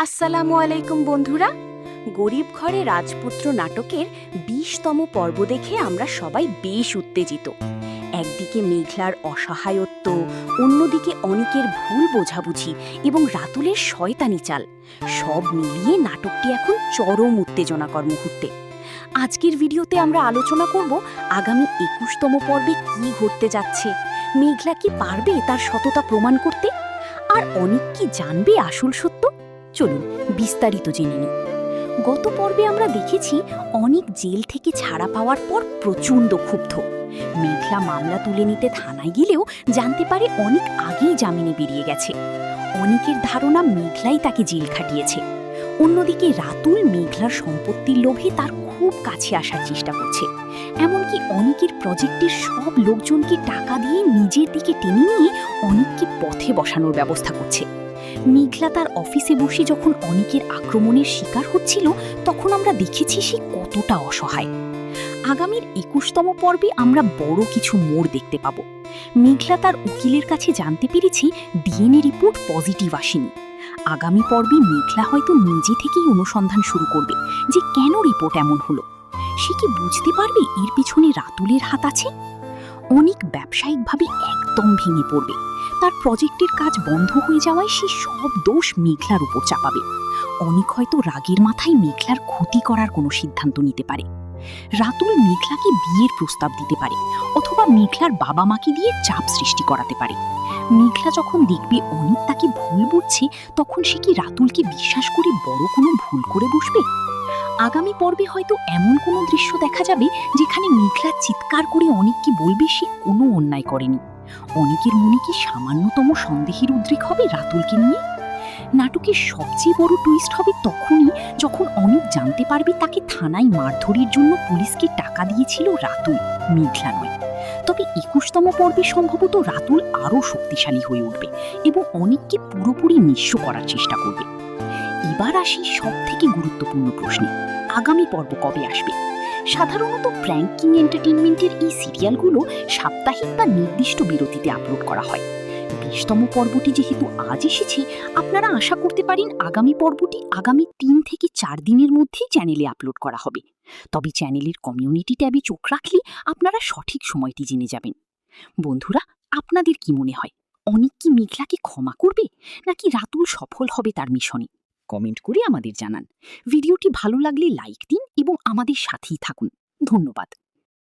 আসসালামু আলাইকুম বন্ধুরা। গরিব ঘরে রাজপুত্র নাটকের ২০তম পর্ব দেখে আমরা সবাই বেশ উত্তেজিত। একদিকে মেঘলার অসহায়ত্ব, অন্যদিকে অনিকের ভুল বোঝাবুঝি এবং রাতুলের শয়তানি চাল, সব মিলিয়ে নাটকটি এখন চরম উত্তেজনাকর মুহূর্তে। আজকের ভিডিওতে আমরা আলোচনা করব আগামী ২১তম পর্বে কি ঘটতে যাচ্ছে। মেঘলা কি পারবে তার সততা প্রমাণ করতে, আর অনিক কি জানবে আসল সত্য? চলুন বিস্তারিত জেনে নিই। গত পর্বে আমরা দেখেছি অনিক জেল থেকে ছাড়া পাওয়ার পর প্রচণ্ড ক্ষুব্ধ। মেঘলা মামলা তুলে নিতে থানায় গেলেও জানতে পারে অনিক আগেই জামিনে বেরিয়ে গেছে। অনিকের ধারণা মেঘলাই তাকে জেল খাটিয়েছে। অন্যদিকে রাতুল মেঘলার সম্পত্তির লোভে তার খুব কাছে আসার চেষ্টা করছে। এমনকি অনিকের প্রজেক্টের সব লোকজনকে টাকা দিয়ে নিজের দিকে টেনে নিয়ে অনিককে পথে বসানোর ব্যবস্থা করছে। মেঘলা তার অফিসে বসে যখন অনিকের আক্রমণের শিকার হচ্ছিল, তখন আমরা দেখেছি সে কতটা অসহায়। আগামীর ২১তম পর্বে আমরা বড় কিছু মোড় দেখতে পাব। মেঘলা তার উকিলের কাছে জানতে পেরেছি ডিএনএ রিপোর্ট পজিটিভ আসেনি। আগামী পর্বে মেঘলা হয়তো নিজে থেকেই অনুসন্ধান শুরু করবে যে কেন রিপোর্ট এমন হলো। সে কি বুঝতে পারবে এর পিছনে রাতুলের হাত আছে? অনিক ব্যবসায়িকভাবে একদম ভেঙে পড়বে। তার প্রজেক্টের কাজ বন্ধ হয়ে যাওয়ায় সে সব দোষ মেঘলার উপর চাপাবে। অনিক হয়তো রাগের মাথায় মেঘলার ক্ষতি করার কোনো সিদ্ধান্ত নিতে পারে। রাতুল মেঘলাকে বিয়ের প্রস্তাব দিতে পারে, অথবা মেঘলার বাবা মাকে দিয়ে চাপ সৃষ্টি করাতে পারে। মেঘলা যখন দেখবে অনিক তাকে ভুল বুঝছে, তখন সে কি রাতুলকে বিশ্বাস করে বড় কোনো ভুল করে বসবে? আগামী পর্বে হয়তো এমন কোনো দৃশ্য দেখা যাবে যেখানে মেঘলা চিৎকার করে অনিককে বলবে সে কোনো অন্যায় করেনি। অনিকের মনে কি সামান্যতম সন্দেহের উদ্রেক হবে রাতুলকে নিয়ে? নাটকের সবচেয়ে বড় টুইস্ট হবে তখনই যখন অনিক জানতে পারবে তাকে থানায় মারধরের জন্য পুলিশকে টাকা দিয়েছিল রাতুল, মেঘলা নয়। তবে ২১তম পর্বে সম্ভবত রাতুল আরও শক্তিশালী হয়ে উঠবে এবং অনিককে পুরোপুরি নিঃস্ব করার চেষ্টা করবে। এবার আসি সব থেকে গুরুত্বপূর্ণ প্রশ্নে, আগামী পর্ব কবে আসবে? সাধারণত প্র্যাঙ্ক কিং এন্টারটেইনমেন্টের এই সিরিয়ালগুলো সাপ্তাহিক বা নির্দিষ্ট বিরতিতে আপলোড করা হয়। ২০তম পর্বটি যেহেতু আজ এসেছে, আপনারা আশা করতে পারেন আগামী পর্বটি আগামী ৩ থেকে ৪ দিনের মধ্যেই চ্যানেলে আপলোড করা হবে। তবে চ্যানেলের কমিউনিটি ট্যাবে চোখ রাখলে আপনারা সঠিক সময়টি জেনে যাবেন। বন্ধুরা, আপনাদের কি মনে হয়, অনিক কি মেঘলাকে ক্ষমা করবে, নাকি রাতুল সফল হবে তার মিশনে? কমেন্ট করে আমাদের জানান। ভিডিওটি ভালো লাগলে লাইক দিন এবং আমাদের সাথেই থাকুন। ধন্যবাদ।